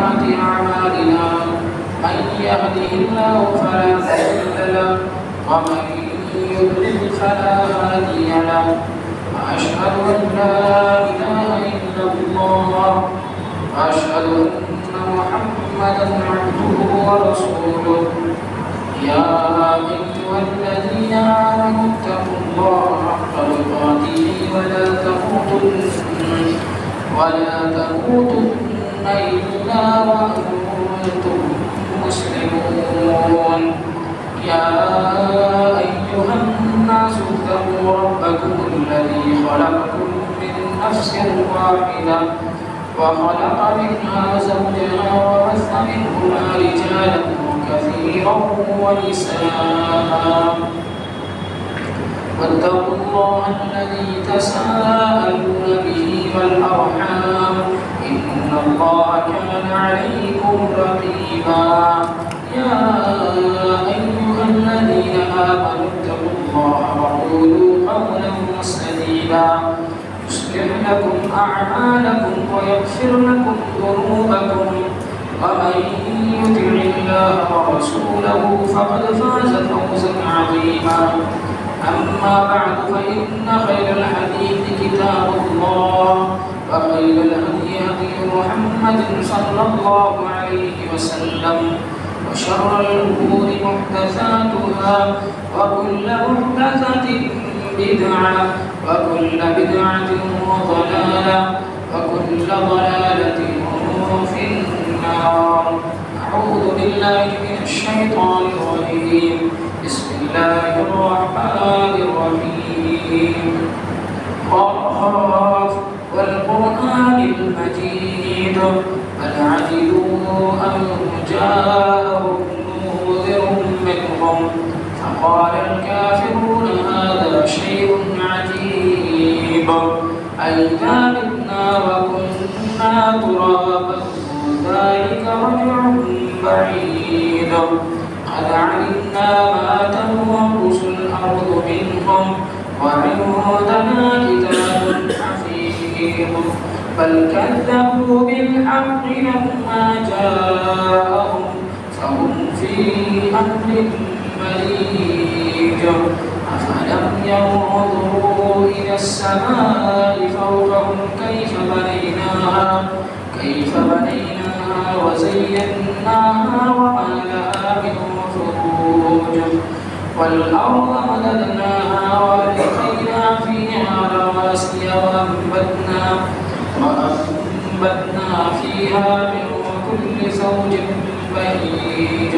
سيئات أعمالنا من يهده الله فلا مضل له ومن يضلل فلا هادي له وأشهد أن لا إله إلا الله وأشهد أن محمدا عبده ورسوله يا أيها الذين آمنوا اتقوا الله حق تقاته ولا تموتن إلا وأنتم مسلمون يا أيها الناس اتقوا ربكم الذي خلقكم من نفس واحدة وخلق منها زوجها وبث منهما رجالا كثيرا ونساء واتقوا الله الذي تساءلون به والأرحام إن الله كان عليكم رقيبا يا أيها الذين آمنوا اتقوا الله وقولوا قولا سديدا يصلح لكم أعمالكم ويغفر لكم ذنوبكم ومن يطع الله ورسوله فقد فاز فوزا عظيما أما بعد فإن خير الحديث كتاب الله وخير الهدي هدي محمد صلى الله عليه وسلم وشر الأمور محدثاتها وكل محدثة بدعة وكل بدعة ضلالة وكل ضلالة في النار. أعوذ بالله من الشيطان الرجيم. بسم الله الرحمن الرحيم. قاف والقرآن المجيد بل عجبوا أن جاءهم منذر منهم فقال الكافرون هذا شيء عجيب أئذا متنا وكنا ترابا ذلك رجع بعيد قد علمنا ما تنقص الأرض منهم وعندنا كتاب حفيظ بل كذبوا بالحق لما جاءهم فهم في أمر مريج أفلم ينظروا إلى السماء فوقهم كيف بنيناها وزيناها وما لها من فروج والأرض مددناها وألقينا فيها رواسي وأنبتنا فيها من كل زوج بهيج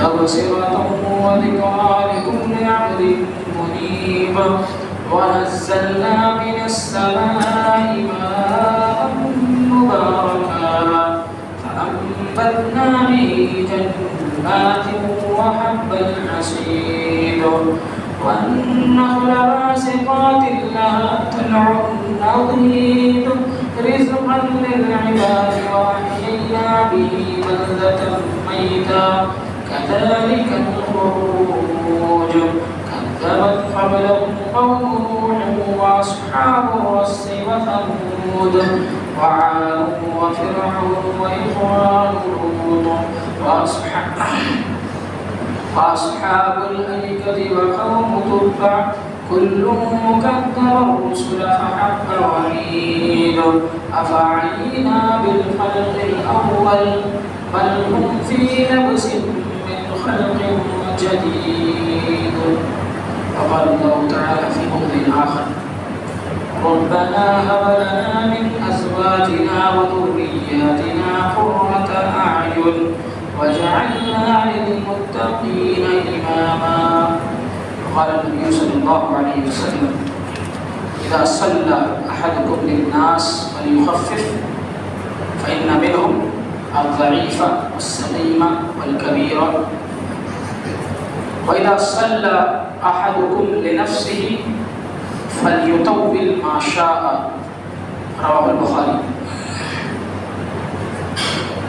تبصرة وذكرى لكل عبد منيب ونزلنا من السماء ماء مباركا فأنبتنا به جنات وحب الحصيد والنخل باسقات لها طلع نضيد رزقا للعباد وأحيينا به بلدة ميتا كذلك الخروج كذبت قبلهم قوم نوح وأصحاب الرس وثمود وعاد وفرعون وإخوان لوط وأصحاب الأيكة وقوم تبع كل كذب الرسل فحق وعيد أفعينا بالخلق الأول بل هم في لبس من خلق جديد. وقال الله تعالى في موضع آخر ربنا هب لنا من أزواجنا وذرياتنا قرة أعين وجعلنا للمتقين إماما. قال النبي صلى الله عليه وسلم إذا صلى أحدكم للناس فليخفف فإن منهم الضعيف والسقيم والكبير وإذا صلى أحدكم لنفسه فليطول ما شاء. رواه البخاري.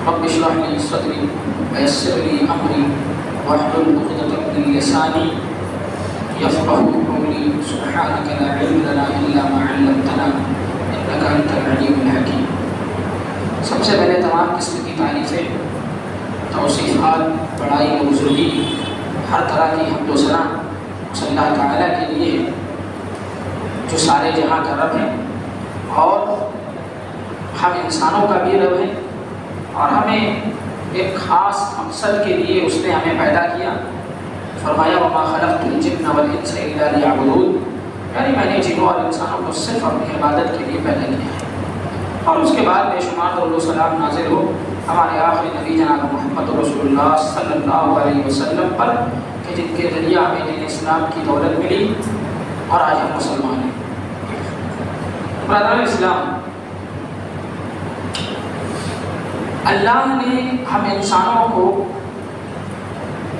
رب اشرح لي صدري ويسر لي أمري واحلل عقدة من لساني يفقهوا قولي. سبحانك لا علم لنا إلا ما علمتنا إنك أنت العليم الحكيم. سب سے پہلے تمام قسم کی تعریف تعریف سے توصیفات بڑائی و بزرگی ہر طرح کی حمد و ثنا اس اللہ تعالیٰ کے لیے جو سارے جہاں کا رب ہے اور ہم انسانوں کا بھی رب ہے اور ہمیں ایک خاص مقصد کے لیے اس نے ہمیں پیدا کیا. فرمایا وما خلقت الجن والانس الا لیعبدون، یعنی میں نے جنوں اور انسانوں کو صرف اپنی عبادت کے لیے پیدا کیا ہے. اور اس کے بعد بے شمار درود و سلام نازل ہو ہمارے آخری نبی جناب محمد رسول اللہ صلی اللہ علیہ وسلم پر کہ جن کے ذریعہ ہمیں دین اسلام کی دولت ملی اور آج ہم مسلمان ہیں. برادران اسلام، اللہ نے ہم انسانوں کو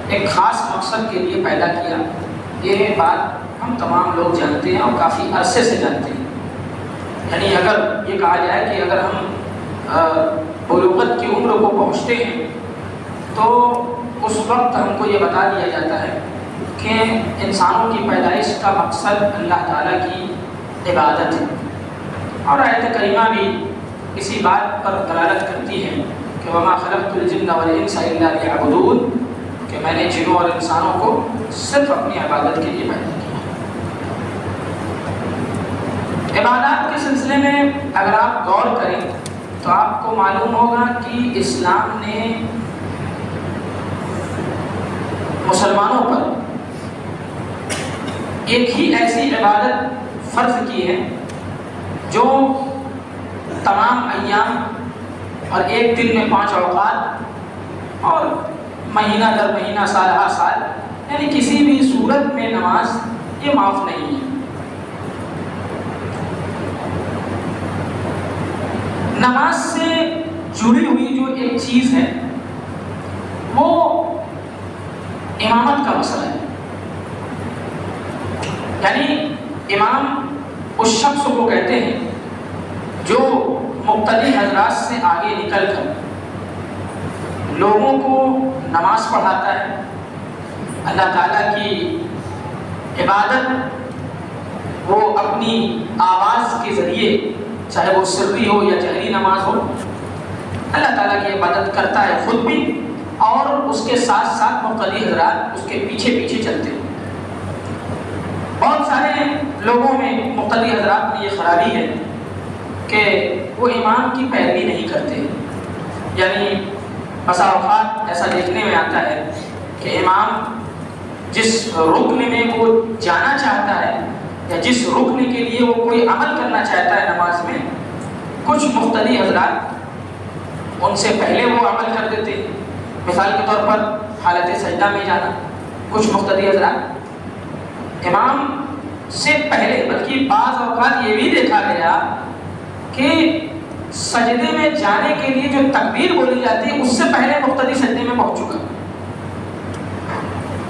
ایک خاص مقصد کے لیے پیدا کیا. یہ بات ہم تمام لوگ جانتے ہیں اور کافی عرصے سے جانتے ہیں. یعنی اگر یہ کہا جائے کہ اگر ہم بلوغت کی عمر کو پہنچتے ہیں تو اس وقت ہم کو یہ بتا دیا جاتا ہے کہ انسانوں کی پیدائش کا مقصد اللہ تعالیٰ کی عبادت ہے. اور آیت کریمہ بھی اسی بات پر دلالت کرتی ہے کہ وما خلقت الجن والانس الا لیعبدون، کہ میں نے جنوں اور انسانوں کو صرف اپنی عبادت کے لیے پیدا کیا. عبادات کے سلسلے میں اگر آپ غور کریں تو آپ کو معلوم ہوگا کہ اسلام نے مسلمانوں پر ایک ہی ایسی عبادت فرض کی ہے جو تمام ایام اور ایک دن میں 5 اوقات اور مہینہ در مہینہ سال ہر سال، یعنی کسی بھی صورت میں نماز یہ معاف نہیں ہے. نماز سے جڑی ہوئی جو ایک چیز ہے وہ امامت کا مسئلہ ہے. یعنی امام اس شخص کو کہتے ہیں جو مقتدی حضرات سے آگے نکل کر لوگوں کو نماز پڑھاتا ہے، اللہ تعالیٰ کی عبادت وہ اپنی آواز کے ذریعے، چاہے وہ سری ہو یا جہری نماز ہو، اللہ تعالیٰ کی عبادت کرتا ہے خود بھی اور اس کے ساتھ ساتھ مقتدی حضرات اس کے پیچھے پیچھے چلتے ہیں. بہت سارے لوگوں میں مقتدی حضرات میں یہ خرابی ہے کہ وہ امام کی پیروی نہیں کرتے. یعنی بسا اوقات ایسا دیکھنے میں آتا ہے کہ امام جس رکن میں وہ جانا چاہتا ہے یا جس رکن کے لیے وہ کوئی عمل کرنا چاہتا ہے نماز میں، کچھ مقتدی حضرات ان سے پہلے وہ عمل کر دیتے. مثال کے طور پر حالت سجدہ میں جانا، کچھ مقتدی حضرات امام سے پہلے، بلکہ بعض اوقات یہ بھی دیکھا گیا کہ سجدے میں جانے کے لیے جو تکبیر بولی جاتی ہے اس سے پہلے مقتدی سجدے میں پہنچ چکا.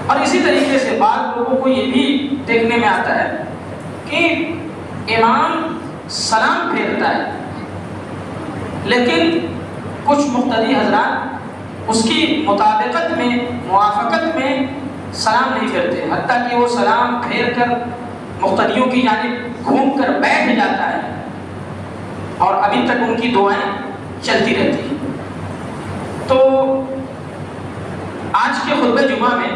اور اسی طریقے سے بعض لوگوں کو یہ بھی دیکھنے میں آتا ہے کہ امام سلام پھیرتا ہے لیکن کچھ مقتدی حضرات اس کی مطابقت میں، موافقت میں سلام نہیں پھیرتے، حتیٰ کہ وہ سلام پھیر کر مقتدیوں کی جانب گھوم کر بیٹھ جاتا ہے اور ابھی تک ان کی دعائیں چلتی رہتی ہیں. تو آج کے خطبہ جمعہ میں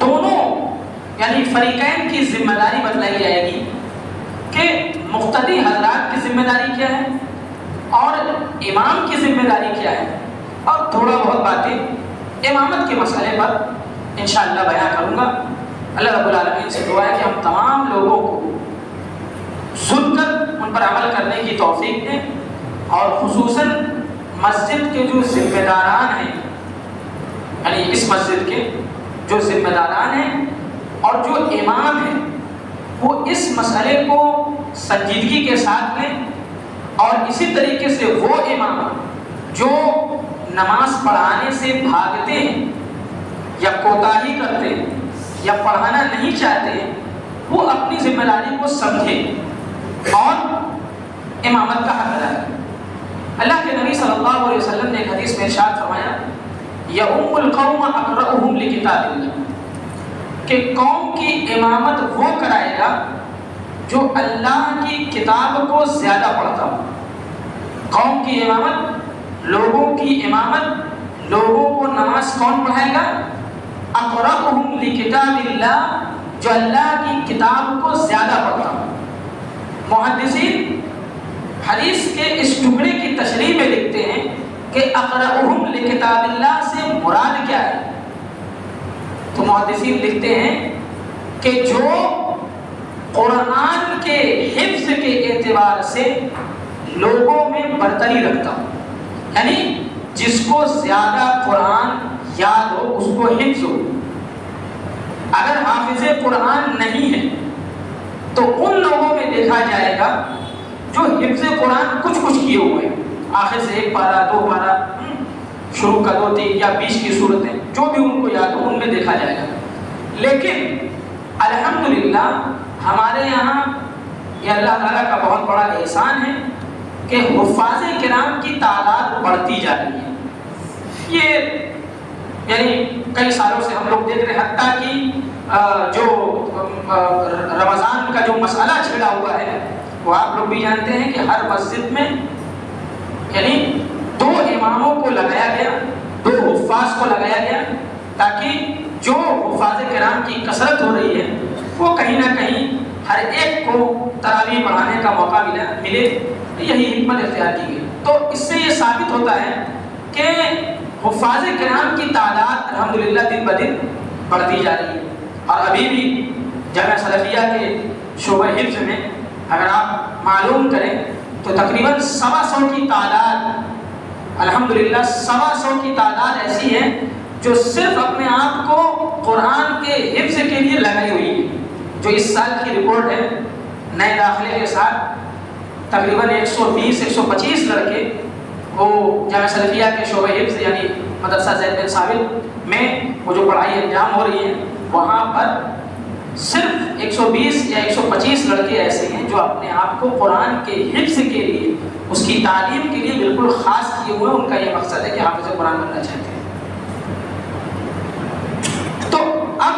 دونوں یعنی فریقین کی ذمہ داری بتلائی جائے گی کہ مقتدی حضرات کی ذمہ داری کیا ہے اور امام کی ذمہ داری کیا ہے، اور تھوڑا بہت باتیں امامت کے مسئلے پر انشاءاللہ بیان کروں گا. اللہ رب العالمین سے دعا ہے کہ ہم تمام لوگوں کو سن کر ان پر عمل کرنے کی توفیق دیں، اور خصوصاً مسجد کے جو ذمہ داران ہیں، یعنی اس مسجد کے جو ذمہ داران ہیں اور جو امام ہیں، وہ اس مسئلے کو سنجیدگی کے ساتھ لیں. اور اسی طریقے سے وہ امام جو نماز پڑھانے سے بھاگتے ہیں یا کوتاہی کرتے ہیں یا پڑھانا نہیں چاہتے، وہ اپنی ذمہ داری کو سمجھیں اور امامت کا حق ادا کریں. اللہ کے نبی صلی اللہ علیہ وسلم نے ایک حدیث میں ارشاد فرمایا یؤم القوم اقرؤہم لکتاب اللہ، کہ قوم کی امامت وہ کرائے گا جو اللہ کی کتاب کو زیادہ پڑھتا ہو. قوم کی امامت لوگوں کی امامت، لوگوں کو نماز کون پڑھائے گا؟ اقرأہم لکتاب اللہ، جو اللہ کی کتاب کو زیادہ پڑھتا ہوں۔ محدثین حدیث کے اس ٹکڑے کی تشریح میں لکھتے ہیں کہ اقرأہم لکتاب اللہ سے مراد کیا ہے؟ تو محدثین لکھتے ہیں کہ جو قرآن کے حفظ کے اعتبار سے لوگوں میں برتری رکھتا ہوں، یعنی جس کو زیادہ قرآن یاد ہو، اس کو حفظ ہو۔ اگر حافظ قرآن نہیں ہے تو ان لوگوں میں دیکھا جائے گا جو حفظ قرآن کچھ کیے ہوئے ہیں، آخر سے 1 پارہ 2 پارہ شروع کا 2 3 یا 20 کی صورتیں جو بھی ان کو یاد ہو ان میں دیکھا جائے گا۔ لیکن الحمدللہ ہمارے یہاں یہ اللہ تعالیٰ کا بہت بڑا احسان ہے کہ حفاظ کرام کی تعداد بڑھتی جا رہی ہے۔ یہ یعنی کئی سالوں سے ہم لوگ دیکھ رہے ہیں، حتیٰ کہ جو رمضان کا جو مسئلہ چھڑا ہوا ہے وہ آپ لوگ بھی جانتے ہیں کہ ہر مسجد میں یعنی 2 اماموں کو لگایا گیا، 2 حفاظ کو لگایا گیا، تاکہ جو حفاظ کرام کی کثرت ہو رہی ہے وہ کہیں نہ کہیں ہر ایک کو تراویح پڑھانے کا موقع ملے۔ یہی حکمت اختیار کی گئی۔ تو اس سے یہ ثابت ہوتا ہے کہ حفاظ کرام کی تعداد الحمدللہ دن بدن بڑھتی جا رہی ہے۔ اور ابھی بھی جامعہ سلفیہ کے شعبہ حفظ میں اگر آپ معلوم کریں تو تقریباً 125 کی تعداد، الحمدللہ 125 کی تعداد ایسی ہے جو صرف اپنے آپ کو قرآن کے حفظ کے لیے لگائی ہوئی ہے۔ جو اس سال کی رپورٹ ہے نئے داخلے کے ساتھ تقریباً 120-125 لڑکے وہ جامعہ سلفیہ کے شعبہ حفظ یعنی مدرسہ زید بن ثابت میں وہ جو پڑھائی انجام ہو رہی ہے، وہاں پر صرف 120 یا 125 لڑکے ایسے ہیں جو اپنے آپ کو قرآن کے حفظ کے لیے، اس کی تعلیم کے لیے بالکل خاص کیے ہوئے، ان کا یہ مقصد ہے کہ حافظ قرآن بننا چاہتے ہیں۔ تو اب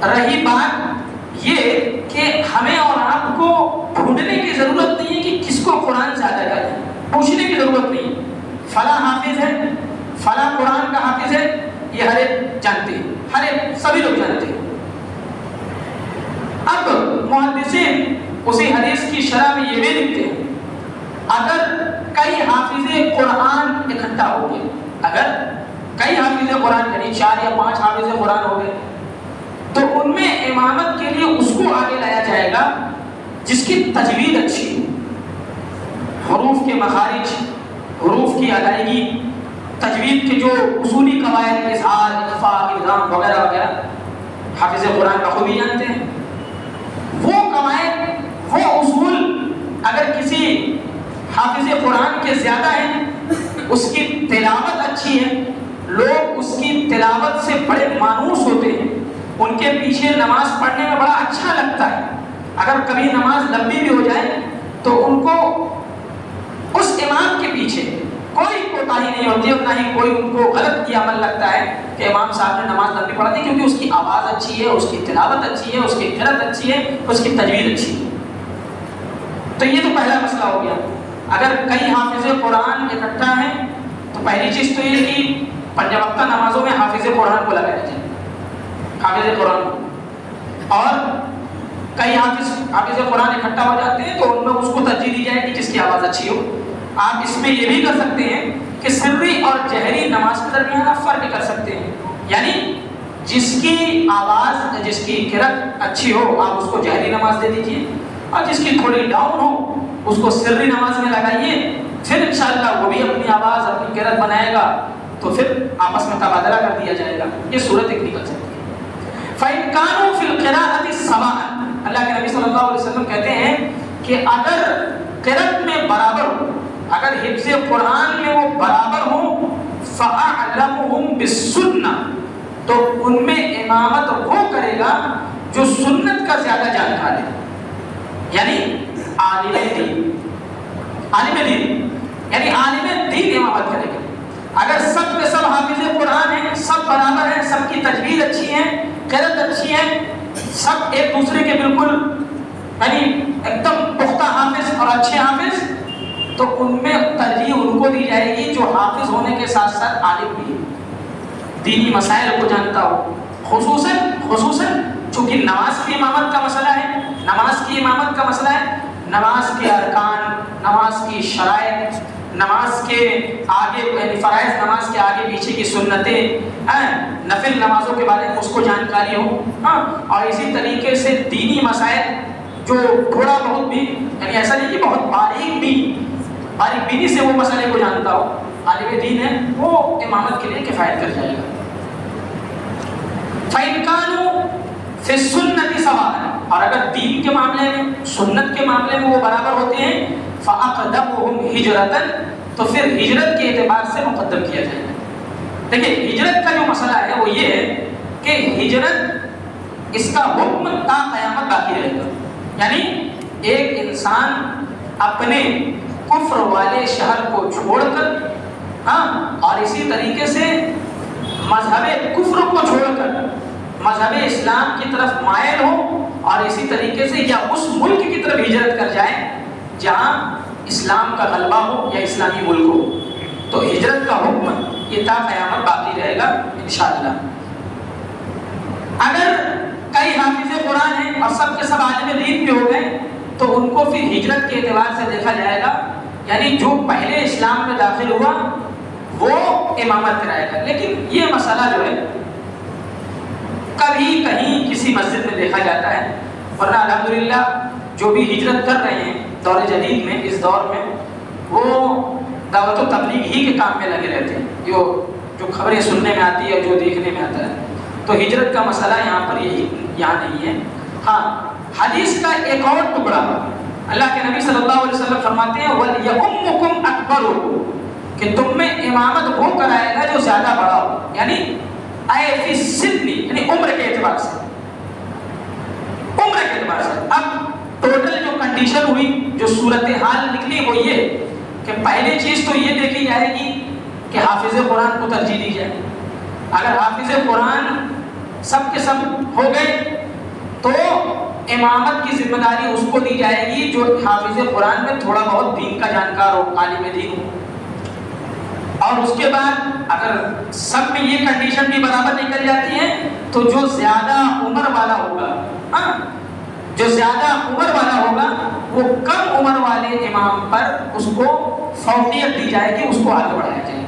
رہی بات یہ کہ ہمیں اور آپ کو ڈھونڈنے کی ضرورت نہیں ہے کہ کس کو قرآن زیادہ یاد ہے، پوچھنے کی ضرورت نہیں ہے فلاں حافظ ہے، فلاں قرآن کا حافظ ہے، یہ ہر ایک جانتے ہیں، ہر ایک سبھی لوگ جانتے ہیں۔ اب محدثین اسی حدیث کی شرح میں یہ بھی لکھتے ہیں اگر کئی حافظ قرآن اکٹھا ہو گئے، اگر کئی حافظ قرآن یعنی 4 یا 5 حافظ قرآن ہو گئے تو ان میں امامت کے لیے اس کو آگے لایا جائے گا جس کی تجوید اچھی ہو، حروف کے مخارج، حروف کی ادائیگی، تجوید کے جو اصولی قواعد، اظہار، اخفاء، ادغام وغیرہ وغیرہ حافظ قرآن کا خوبی جانتے ہیں۔ وہ قواعد، وہ اصول اگر کسی حافظ قرآن کے زیادہ ہیں، اس کی تلاوت اچھی ہے، لوگ اس کی تلاوت سے بڑے مانوس ہوتے ہیں، ان کے پیچھے نماز پڑھنے میں بڑا اچھا لگتا ہے، اگر کبھی نماز لمبی بھی ہو جائے تو ان کو اس امام کے پیچھے کوئی کوتاہی نہیں ہوتی اور نہ ہی کوئی ان کو غلط یہ عمل لگتا ہے کہ امام صاحب نے نماز لمبی پڑھا دی، کیونکہ اس کی آواز اچھی ہے، اس کی تلاوت اچھی ہے، اس کی قرأت اچھی ہے، اس کی تجوید اچھی ہے۔ تو یہ تو پہلا مسئلہ ہو گیا۔ اگر کئی حافظ قرآن اکٹھا ہیں تو پہلی چیز تو یہ کہ 5 وقتہ نمازوں میں حافظ قرآن کو لگایا جائے، حافظ قرآن کو، اور کئی حافظ قرآن اکٹھا ہو جاتے ہیں تو ان میں اس کو ترجیح دی جائے کہ جس کی آواز اچھی ہو۔ آپ اس میں یہ بھی کر سکتے ہیں کہ سری اور جہری نماز کے درمیان آپ فرق کر سکتے ہیں، یعنی جس کی آواز، جس کی قرأت اچھی ہو آپ اس کو جہری نماز دے دیجیے، اور جس کی تھوڑی ڈاؤن ہو اس کو سری نماز میں لگائیے، پھر انشاءاللہ وہ بھی اپنی آواز، اپنی قرأت بنائے گا تو پھر آپس میں تبادلہ کر دیا جائے گا۔ یہ صورت ایک نکل سکتی ہے۔ فَإِن كَانُوا فِي الْقِرَاءَةِ سَوَاءً، اللہ کے نبی صلی اللہ علیہ وسلم کہتے ہیں کہ اگر قرأت میں برابر ہو، اگر حفظ قرآن میں وہ برابر ہوں، فَأَعْلَمُهُمْ بِالسُّنَّةِ، تو ان میں امامت وہ کرے گا جو سنت کا زیادہ جانکار ہے، یعنی عالم دین، عالم دین یعنی عالم دین امامت کرے گا۔ اگر سب کے سب حافظ قرآن ہیں، سب برابر ہیں، سب کی تجوید اچھی ہے، قرأت اچھی ہے، سب ایک دوسرے کے بالکل یعنی ایک دم پختہ حافظ اور اچھے حافظ، تو ان میں ترجیح ان کو دی جائے گی جو حافظ ہونے کے ساتھ ساتھ عالم بھی ہے، دینی مسائل کو جانتا ہو، خصوصاً چونکہ نماز کی امامت کا مسئلہ ہے، نماز کی امامت کا مسئلہ ہے، نماز کے ارکان، نماز کی شرائط، نماز کے آگے یعنی فرائض نماز کے آگے پیچھے کی سنتیں، نفل نمازوں کے بارے میں اس کو جانکاری ہو، اور اسی طریقے سے دینی مسائل جو تھوڑا بہت بھی یعنی ایسا نہیں کہ بہت باریک بینی سے وہ مسئلے کو جانتا ہو، عالم دین ہے، وہ امامت کے لیے کفایت کر جائے گا۔ فَإِنْ كَانُوا فِي السُّنَّةِ سَوَاءً، اور اگر دین کے معاملے میں، سنت کے معاملے میں وہ برابر ہوتے ہیں، فَأَقْدَمُهُمْ هِجْرَةً، تو پھر ہجرت کے اعتبار سے مقدم کیا جائے گا۔ دیکھیں ہجرت کا جو مسئلہ ہے وہ یہ ہے کہ ہجرت اس کا حکم تا قیامت باقی رہے گا، یعنی ایک انسان اپنے کفر والے شہر کو چھوڑ کر اور اسی طریقے سے مذہب کفر کو چھوڑ کر مذہب اسلام کی طرف مائل ہو، اور اسی طریقے سے یا اس ملک کی طرف ہجرت کر جائے جہاں اسلام کا غلبہ ہو یا اسلامی ملک ہو، تو ہجرت کا حکم یہ تا قیامت باقی رہے گا انشاءاللہ۔ اگر کئی حافظ قرآن ہیں اور سب کے سب عالم دین بھی ہو گئے تو ان کو پھر ہجرت کے اعتبار سے دیکھا جائے گا، یعنی جو پہلے اسلام میں داخل ہوا وہ امامت کرائے گا۔ لیکن یہ مسئلہ جو ہے کبھی کہیں کسی مسجد میں دیکھا جاتا ہے، ورنہ الحمدللہ جو بھی ہجرت کر رہے ہیں دور جدید میں، اس دور میں، وہ دعوت و تبلیغ ہی کے کام میں لگے رہتے ہیں، جو خبریں سننے میں آتی ہے، جو دیکھنے میں آتا ہے۔ تو ہجرت کا مسئلہ یہاں پر یہاں نہیں ہے۔ ہاں، حدیث کا ایک اور ٹکڑا اللہ کے نبی صلی اللہ علیہ وسلم فرماتے ہیں وَلْيَؤُمُّكُمْ أَكْبَرُكُمْ، کہ تم میں امامت وہ کرائے گا جو زیادہ بڑا ہو، یعنی اے فی السن، یعنی عمر کے اعتبار سے، عمر کے اعتبار سے۔ اب ٹوٹل جو کنڈیشن ہوئی، جو صورتحال نکلی وہ یہ کہ پہلی چیز تو یہ دیکھی جائے گی کہ حافظ قرآن کو ترجیح دی جائے۔ اگر حافظ قرآن سب کے سب ہو گئے تو امامت کی ذمہ داری اس کو دی جائے گی جو حافظ قرآن میں تھوڑا بہت دین کا جانکار ہو، عالم دین ہو۔ اور اس کے بعد اگر سب میں یہ کنڈیشن بھی برابر نکل جاتی ہے تو جو زیادہ عمر والا ہوگا، جو زیادہ عمر والا ہوگا وہ کم عمر والے امام پر اس کو فوقیت دی جائے گی، اس کو آگے بڑھایا جائے گا۔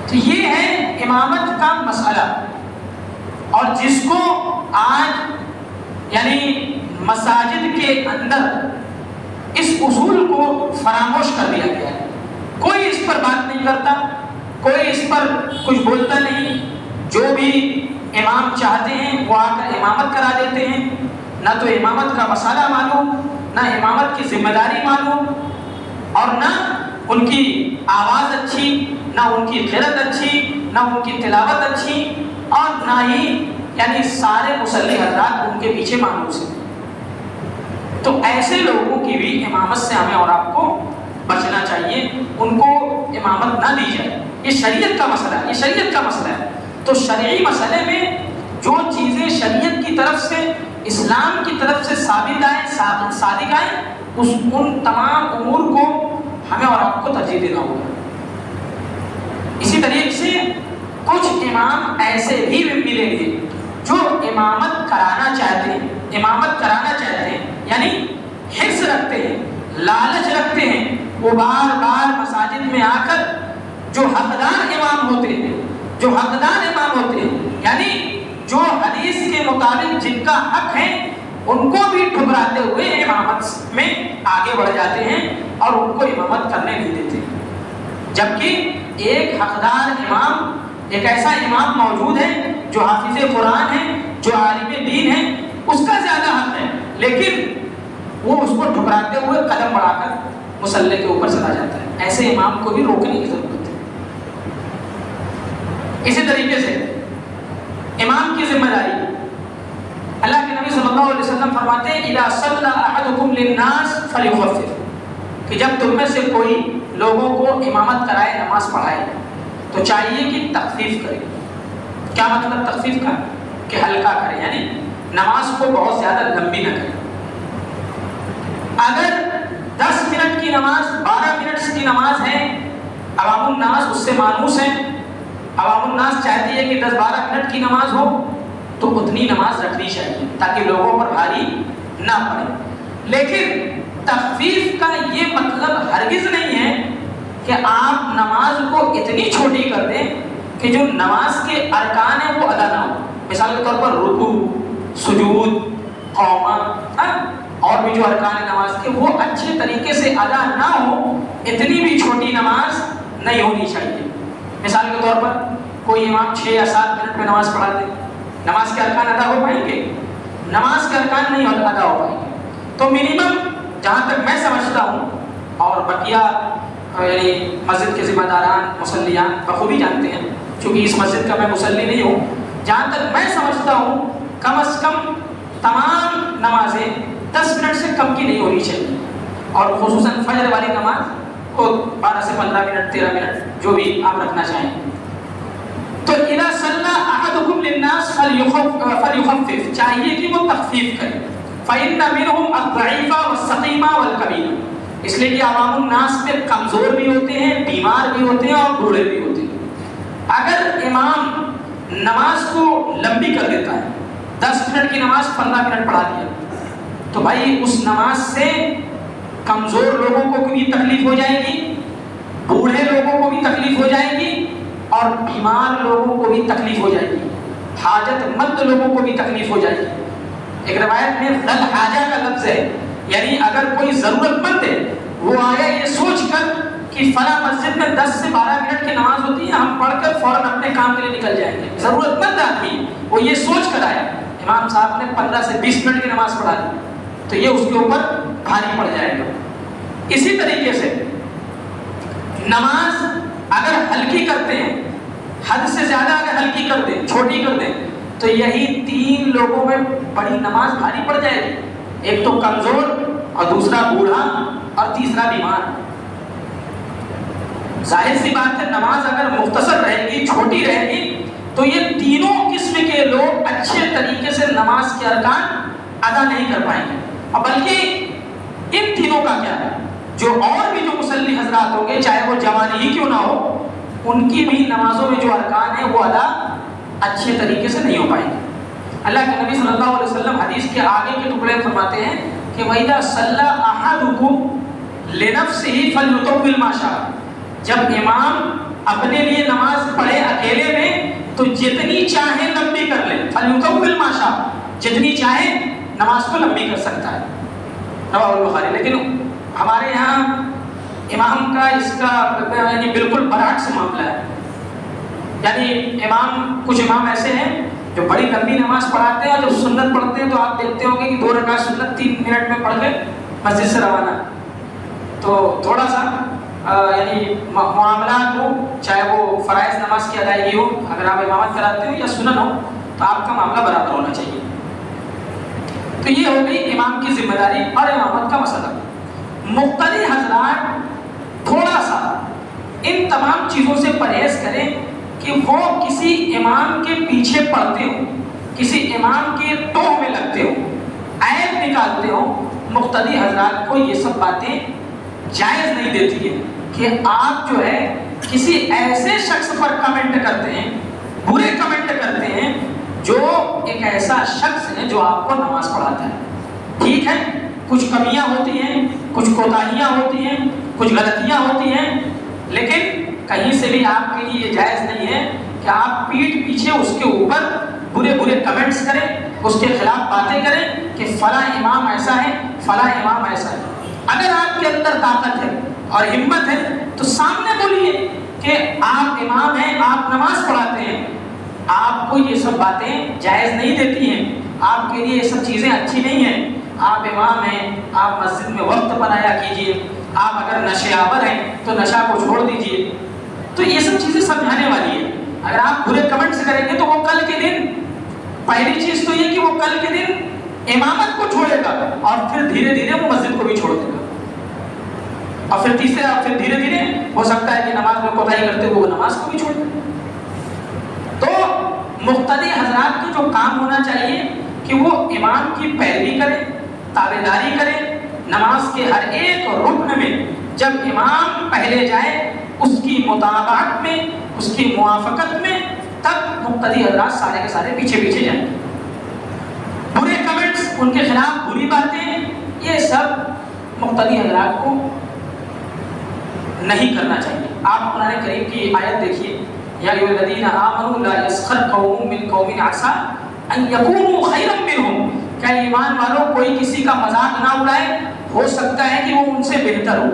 تو یہ ہے امامت کا مسئلہ، اور جس کو آج یعنی مساجد کے اندر اس اصول کو فراموش کر دیا گیا ہے۔ کوئی اس پر بات نہیں کرتا، کوئی اس پر کچھ بولتا نہیں، جو بھی امام چاہتے ہیں وہ آ کر امامت کرا دیتے ہیں، نہ تو امامت کا مسئلہ معلوم، نہ امامت کی ذمہ داری معلوم، اور نہ ان کی آواز اچھی، نہ ان کی قرأت اچھی، نہ ان کی تلاوت اچھی، اور نہ ہی یعنی سارے مصلی حضرات ان کے پیچھے مانوس ہیں۔ تو ایسے لوگوں کی بھی امامت سے ہمیں اور آپ کو بچنا چاہیے، ان کو امامت نہ دی جائے۔ یہ شریعت کا مسئلہ ہے، یہ شریعت کا مسئلہ ہے۔ تو شرعی مسئلے میں جو چیزیں شریعت کی طرف سے، اسلام کی طرف سے ثابت آئیں، صادق آئیں، ان تمام امور کو ہمیں اور آپ کو ترجیح دینا ہوگا۔ اسی طریقے سے کچھ امام ایسے بھی ملیں گے جو امامت کرانا چاہتے ہیں، یعنی حرص رکھتے ہیں، لالچ رکھتے ہیں، وہ بار بار مساجد میں آ کر جو حقدار امام ہوتے ہیں، یعنی جو حدیث کے مطابق جن کا حق ہے ان کو بھی ٹھکراتے ہوئے امامت میں آگے بڑھ جاتے ہیں اور ان کو امامت کرنے نہیں دیتے، جبکہ ایک حقدار امام، ایک ایسا امام موجود ہے جو حافظ قرآن ہے، جو عالم دین ہے، اس کا زیادہ حق ہے، لیکن وہ اس کو ٹھکراتے ہوئے قدم بڑھا کر مصلی کے اوپر چلا جاتا ہے۔ ایسے امام کو بھی روکنے کی ضرورت ہے۔ اسی طریقے سے امام کی ذمہ داری، اللہ کے نبی صلی اللہ علیہ وسلم فرماتے ہیں اذا صلی احدکم للناس فلیخفف، کہ جب تم میں سے کوئی لوگوں کو امامت کرائے، نماز پڑھائے، تو چاہیے کہ تخفیف کرے۔ کیا مطلب تخفیف کا؟ کہ ہلکا کرے، یعنی نماز کو بہت زیادہ لمبی نہ کرے۔ اگر 10 منٹ کی نماز، 12 منٹ کی نماز ہے الناس اس سے مانوس ہیں. عوام الناس چاہتی ہے کہ 10-12 منٹ کی نماز ہو تو اتنی نماز رکھنی چاہیے تاکہ لوگوں پر بھاری نہ پڑے. لیکن تخفیف کا یہ مطلب ہرگز نہیں ہے کہ آپ نماز کو اتنی چھوٹی کر دیں کہ جو نماز کے ارکان ہیں وہ ادا نہ ہو. مثال کے طور پر رکوع، سجود، قوما اور بھی جو ارکان ہیں نماز کے وہ اچھے طریقے سے ادا نہ ہو، اتنی بھی چھوٹی نماز نہیں ہونی چاہیے. مثال کے طور پر کوئی امام 6 یا 7 منٹ میں نماز پڑھا دے، نماز کے ارکان ادا ہو پائیں گے؟ نماز کے ارکان نہیں ادا ہو پائیں گے. تو منیمم جہاں تک میں سمجھتا ہوں، اور بقیہ یعنی مسجد کے ذمہ داران مصلیان بخوبی جانتے ہیں، چونکہ اس مسجد کا میں مصلی نہیں ہوں، جہاں تک میں سمجھتا ہوں کم از کم تمام نمازیں 10 منٹ سے کم کی نہیں ہونی چاہیے، اور خصوصاً فجر والی نماز کو 12 سے 15 منٹ 13 منٹ جو بھی آپ رکھنا چاہیں. تو اذا صلی احدکم للناس فلیخفف، چاہیے کہ وہ تخفیف کرے. فإن منهم الضعیف والسقیم والکبیر، اس لیے کہ عوام الناس میں کمزور بھی ہوتے ہیں، بیمار بھی ہوتے ہیں اور بوڑھے بھی ہوتے ہیں. اگر امام نماز کو لمبی کر دیتا ہے، 10 منٹ کی نماز 15 منٹ پڑھا دیا، تو بھائی اس نماز سے کمزور لوگوں کو بھی تکلیف ہو جائے گی، بوڑھے لوگوں کو بھی تکلیف ہو جائے گی، اور بیمار لوگوں کو بھی تکلیف ہو جائے گی، حاجت مند لوگوں کو بھی تکلیف ہو جائے گی. ایک روایت میں ذل حاجہ کا لفظ ہے، یعنی اگر کوئی ضرورت مند ہے وہ آیا یہ سوچ کر کہ فلاں مسجد میں 10 سے 12 منٹ کی نماز ہوتی ہے، ہم پڑھ کر فوراً اپنے کام کے لیے نکل جائیں گے. ضرورت مند آدمی وہ یہ سوچ کر آیا، امام صاحب نے 15 سے 20 منٹ کی نماز پڑھا دی، تو یہ اس کے اوپر بھاری پڑ جائے گا. اسی طریقے سے نماز اگر ہلکی کرتے ہیں، حد سے زیادہ اگر ہلکی کر دیں، چھوٹی کر دیں، تو یہی 3 لوگوں میں بڑی نماز بھاری پڑ جائے گی. ایک تو کمزور، اور دوسرا بوڑھا، اور تیسرا بیمار. ظاہر سی بات ہے نماز اگر مختصر رہے گی، چھوٹی رہے گی، تو یہ تینوں قسم کے لوگ اچھے طریقے سے نماز کے ارکان ادا نہیں کر پائیں گے. اور بلکہ ان تینوں کا کیا ہے، جو اور بھی جو مصلی حضرات ہوں گے، چاہے وہ جوانی ہی کیوں نہ ہو، ان کی بھی نمازوں میں جو ارکان ہیں وہ ادا اچھے طریقے سے نہیں ہو پائیں گے. اللہ کے نبی صلی اللہ علیہ وسلم حدیث کے آگے کے ٹکڑے فرماتے ہیں کہ وَإِذَا صَلَّى أَحَدُكُمْ لِنَفْسِهِ فَلْيُطَوِّلْ مَا شَاءَ، جب امام اپنے لیے نماز پڑھے اکیلے میں تو جتنی چاہے لمبی کر لے. فَلْيُطَوِّلْ مَا شَاءَ، جتنی چاہے نماز کو لمبی کر سکتا ہے. رواہ البخاری. لیکن ہمارے یہاں امام کا اس کا یعنی بالکل برعکس معاملہ ہے. یعنی کچھ امام ایسے ہیں جو بڑی لمبی نماز پڑھاتے ہیں، اور جب سنت پڑھتے ہیں تو آپ دیکھتے ہوں گے کہ 2 رکعت سنت 3 منٹ میں پڑھ کے مسجد سے روانہ. تو تھوڑا سا یعنی معاملات ہو، چاہے وہ فرائض نماز کی ادائیگی ہو، اگر آپ امامت کراتے ہو یا سنن ہو، تو آپ کا معاملہ برابر ہونا چاہیے. تو یہ ہو گئی امام کی ذمہ داری اور امامت کا مسئلہ. مقتدی حضرات تھوڑا سا ان تمام چیزوں سے پرہیز کریں کہ وہ کسی امام کے پیچھے پڑتے ہوں، کسی امام کے ٹوہ میں لگتے ہوں، عیب نکالتے ہوں. مقتدی حضرات کو یہ سب باتیں جائز نہیں دیتی ہے کہ آپ جو ہے کسی ایسے شخص پر کمنٹ کرتے ہیں، برے کمنٹ کرتے ہیں، جو ایک ایسا شخص ہے جو آپ کو نماز پڑھاتا ہے. ٹھیک ہے، کچھ کمیاں ہوتی ہیں، کچھ کوتاہیاں ہوتی ہیں، کچھ غلطیاں ہوتی ہیں، لیکن کہیں سے بھی آپ کے لیے یہ جائز نہیں ہے کہ آپ پیٹھ پیچھے اس کے اوپر برے برے کمنٹس کریں، اس کے خلاف باتیں کریں کہ فلاں امام ایسا ہے، فلاں امام ایسا ہے. اگر آپ کے اندر طاقت ہے اور ہمت ہے تو سامنے بولیے کہ آپ امام ہیں، آپ نماز پڑھاتے ہیں، آپ کو یہ سب باتیں جائز نہیں دیتی ہیں، آپ کے لیے یہ سب چیزیں اچھی نہیں ہیں. آپ امام ہیں، آپ مسجد میں وقت پر آیا کیجیے، آپ اگر نشے آور ہیں تو نشہ کو چھوڑ دیجیے. تو یہ سب چیزیں سمجھانے والی ہے. اگر آپ برے کمنٹس کریں گے تو وہ کل کے دن، پہلی چیز تو یہ کہ وہ کل کے دن امامت کو چھوڑے گا، اور پھر دھیرے دھیرے وہ مسجد کو بھی چھوڑ دے گا، اور پھر تیسرا پھر دھیرے دھیرے ہو سکتا ہے کہ نماز میں کوتاہی کرتے ہوئے وہ نماز کو بھی چھوڑ دے. تو مقتدی حضرات کو جو کام ہونا چاہیے کہ وہ امام کی پیروی کریں، تابعداری کریں. نماز کے ہر ایک رکن میں جب امام پہلے جائے اس کی مطابقت میں، اس کی موافقت میں، تب مقتدی حضرات سارے کے سارے پیچھے پیچھے جائیں گے۔ برے کمنٹس، ان کے خلاف بری باتیں، یہ سب مقتدی حضرات کو نہیں کرنا چاہیے۔ آپ قرآن کریم کی آیت دیکھیے، یا ایھا الذین آمنوا لا یسخر قوم من قوم عسیٰ ان یکونوا خیرا منہم، کہ ایمان والوں کوئی کسی کا مذاق نہ اڑائے، ہو سکتا ہے کہ وہ ان سے بہتر ہو۔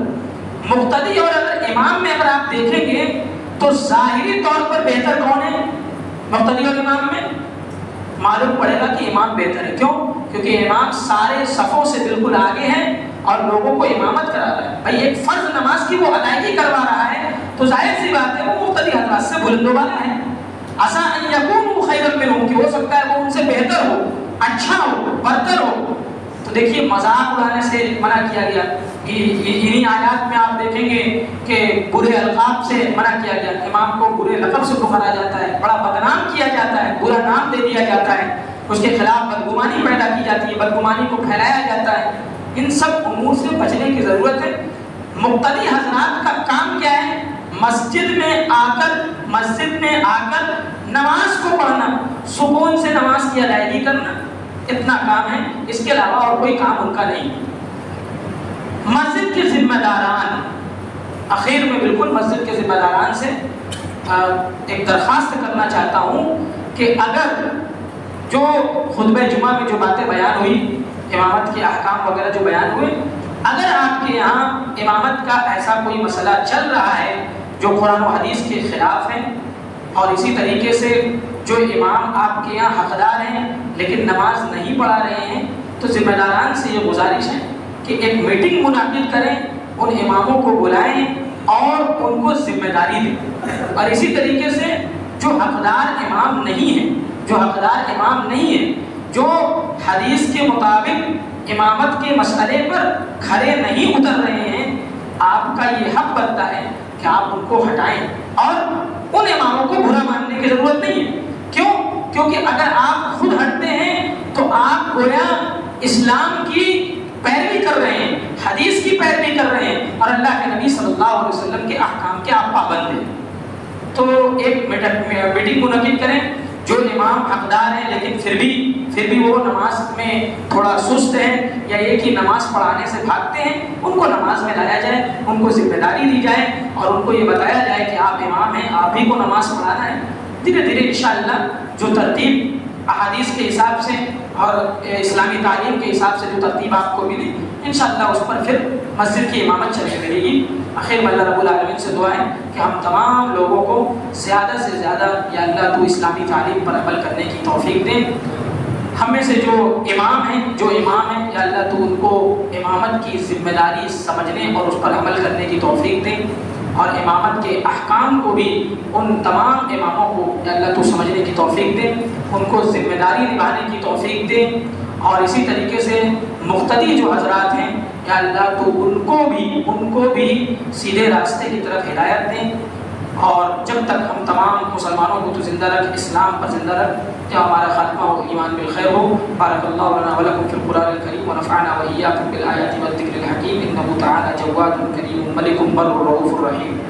مقتدی اور اگر امام میں اگر آپ دیکھیں گے تو ظاہری طور پر بہتر کون ہے؟ مقتدی اور امام میں معلوم پڑے گا کہ امام بہتر ہے۔ کیوں؟ کیونکہ امام سارے صفوں سے بالکل آگے ہے اور لوگوں کو امامت کرا رہا ہے۔ بھائی ایک فرض نماز کی وہ ادائیگی کروا رہا ہے تو ظاہر سی بات ہے وہ مقتدی حضرات سے بلند و بالا ہے۔ عسیٰ ان یکونوا خیرا منہم، کہ ہو سکتا ہے وہ ان سے بہتر ہو، اچھا ہو، برتر ہو۔ تو دیکھیے مذاق اڑانے سے منع کیا گیا۔ انہی آیات میں آپ دیکھیں گے کہ برے القاب سے منع کیا گیا، امام کو برے لقب سے پکارا جاتا ہے، بڑا بدنام کیا جاتا ہے، برا نام دے دیا جاتا ہے، اس کے خلاف بدگمانی پیدا کی جاتی ہے، بدگمانی کو پھیلایا جاتا ہے۔ ان سب امور سے بچنے کی ضرورت ہے۔ مقتدی حضرات کا کام کیا ہے؟ مسجد میں آ کر نماز کو پڑھنا، سکون سے نماز کی ادائیگی کرنا، اتنا کام ہے، اس کے علاوہ اور کوئی کام ان کا نہیں۔ مسجد کے ذمہ داران، اخیر میں بالکل مسجد کے ذمہ داران سے ایک درخواست کرنا چاہتا ہوں کہ اگر جو خطبہ جمعہ میں جو باتیں بیان ہوئی، امامت کے احکام وغیرہ جو بیان ہوئے، اگر آپ کے یہاں امامت کا ایسا کوئی مسئلہ چل رہا ہے جو قرآن و حدیث کے خلاف ہے، اور اسی طریقے سے جو امام آپ کے یہاں حقدار ہیں لیکن نماز نہیں پڑھا رہے ہیں، تو ذمہ داران سے یہ گزارش ہے کہ ایک میٹنگ منعقد کریں، ان اماموں کو بلائیں اور ان کو ذمہ داری دیں۔ اور اسی طریقے سے جو حقدار امام نہیں ہے، جو حدیث کے مطابق امامت کے مسئلے پر کھڑے نہیں اتر رہے ہیں، آپ کا یہ حق بنتا ہے کہ آپ ان کو ہٹائیں، اور ان اماموں کو برا ماننے کی ضرورت نہیں ہے۔ کیوں؟ کیونکہ اگر آپ خود ہٹتے ہیں تو آپ گویا اسلام کی پیروی کر رہے ہیں، حدیث کی پیروی کر رہے ہیں، اور اللہ کے نبی صلی اللہ علیہ وسلم کے احکام کے آپ پابند ہیں۔ تو ایک میٹنگ منعقد کریں، جو امام حقدار ہیں لیکن پھر بھی وہ نماز میں تھوڑا سست ہیں یا ایک ہی نماز پڑھانے سے بھاگتے ہیں، ان کو نماز میں لایا جائے، ان کو ذمہ داری دی جائے اور ان کو یہ بتایا جائے کہ آپ امام ہیں، آپ ہی کو نماز پڑھانا ہے۔ دھیرے دھیرے انشاءاللہ جو ترتیب احادیث کے حساب سے اور اسلامی تعلیم کے حساب سے جو ترتیب آپ کو ملی، انشاءاللہ اس پر پھر مسجد کی امامت چلنے لگے گی۔ آخر میں اللہ رب العالمین سے دعا ہے کہ ہم تمام لوگوں کو زیادہ سے زیادہ یا اللہ تو اسلامی تعلیم پر عمل کرنے کی توفیق دیں۔ ہم میں سے جو امام ہیں یا اللہ تو ان کو امامت کی ذمہ داری سمجھنے اور اس پر عمل کرنے کی توفیق دیں، اور امامت کے احکام کو بھی ان تمام اماموں کو یا اللہ تو سمجھنے کی توفیق دیں، ان کو ذمہ داری نبھانے کی توفیق دیں، اور اسی طریقے سے مقتدی جو حضرات ہیں یا اللہ تو ان کو بھی سیدھے راستے کی طرف ہدایت دیں، اور جب تک ہم تمام مسلمانوں کو تو زندہ رکھ، اسلام پر زندہ رکھ، کہ ہمارا خاتمہ ہو ایمان بالخیر ہو۔ بارک اللہ لنا ولکم فی القرآن الکریم ونفعنا وإیاکم بالآیات والذکر الحکیم، انہ تعالی جواد کریم ملک بر رؤوف الرحیم۔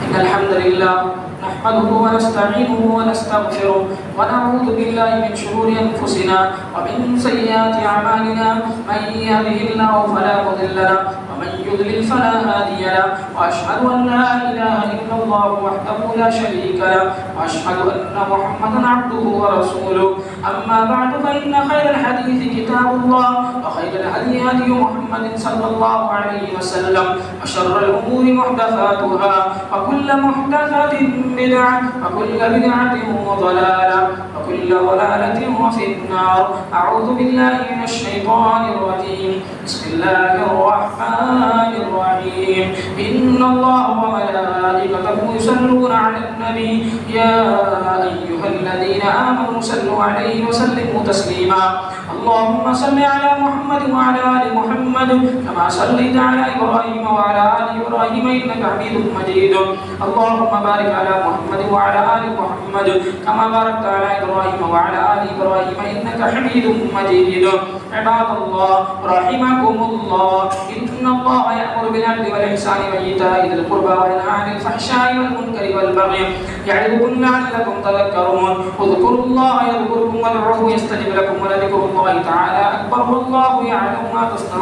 ان الحمد للہ نحمده ونستعينه ونستغفره ونعوذ بالله من شرور أنفسنا ومن سيئات أعمالنا، من يهده الله فلا مضل له ومن يضلل فلا هادي له، وأشهد أن لا إله إلا الله وحده لا شريك له، وأشهد أن محمدا عبده ورسوله. أما بعد فإن خير الحديث كتاب الله، وخير الهدي هدي محمد صلى الله عليه وسلم، وشر الأمور محدثاتها، وكل محدثة بدعة، وكل بدعة ضلالة، وكل ضلالة في النار. أعوذ بالله من الشيطان الرجيم. بسم الله الرحمن الرحيم. إن الله وملائكته يصلون على النبي يا أيها الذين آمنوا صلوا عليه وسلموا تسليما. اللهم صل على محمد وعلى آل محمد كما صليت على إبراهيم وعلى آل إبراهيم إنك حميد مجيد. اللهم بارك على محمد وعلى آل محمد محمد كما باركت على إبراهيم وعلى آل إبراهيم إنك حميد مجيد. عباد الله رحمكم الله، إن الله يأمر بالعدل والإحسان وإيتاء ذي القربى وينهى عن الفحشاء والمنكر والبغي يعظكم لعلكم تذكرون. اذكروا الله يذكركم وادعوه يستجب لكم ولذكر الله تعالى أكبر والله يعلم ما تصنعون.